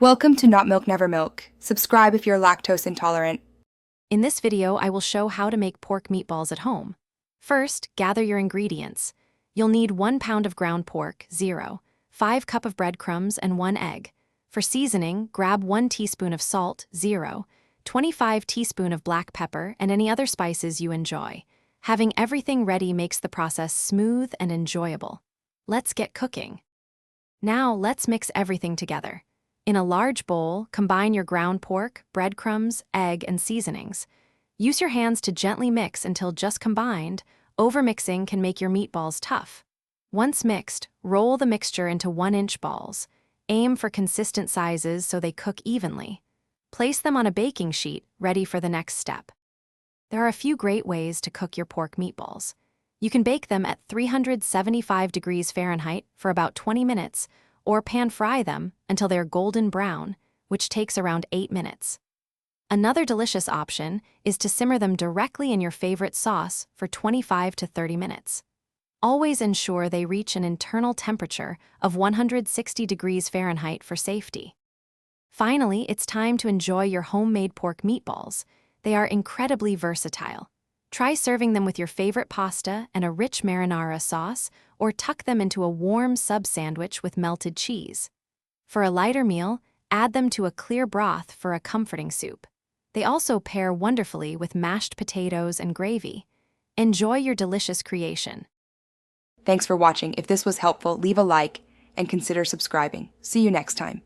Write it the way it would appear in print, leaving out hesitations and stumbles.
Welcome to Not Milk Never Milk. Subscribe if you're lactose intolerant. In this video, I will show how to make pork meatballs at home. First, gather your ingredients. You'll need 1 pound of ground pork, 5 cup of breadcrumbs, and 1 egg. For seasoning, grab 1 teaspoon of salt, 25 teaspoon of black pepper, and any other spices you enjoy. Having everything ready makes the process smooth and enjoyable. Let's get cooking. Now, let's mix everything together. In a large bowl, combine your ground pork, breadcrumbs, egg, and seasonings. Use your hands to gently mix until just combined. Overmixing can make your meatballs tough. Once mixed, roll the mixture into 1-inch balls. Aim for consistent sizes so they cook evenly. Place them on a baking sheet, ready for the next step. There are a few great ways to cook your pork meatballs. You can bake them at 375 degrees Fahrenheit for about 20 minutes, or pan-fry them until they're golden brown, which takes around 8 minutes. Another delicious option is to simmer them directly in your favorite sauce for 25 to 30 minutes. Always ensure they reach an internal temperature of 160 degrees Fahrenheit for safety. Finally, it's time to enjoy your homemade pork meatballs. They are incredibly versatile. Try serving them with your favorite pasta and a rich marinara sauce, or tuck them into a warm sub-sandwich with melted cheese. For a lighter meal, add them to a clear broth for a comforting soup. They also pair wonderfully with mashed potatoes and gravy. Enjoy your delicious creation. Thanks for watching. If this was helpful, leave a like and consider subscribing. See you next time.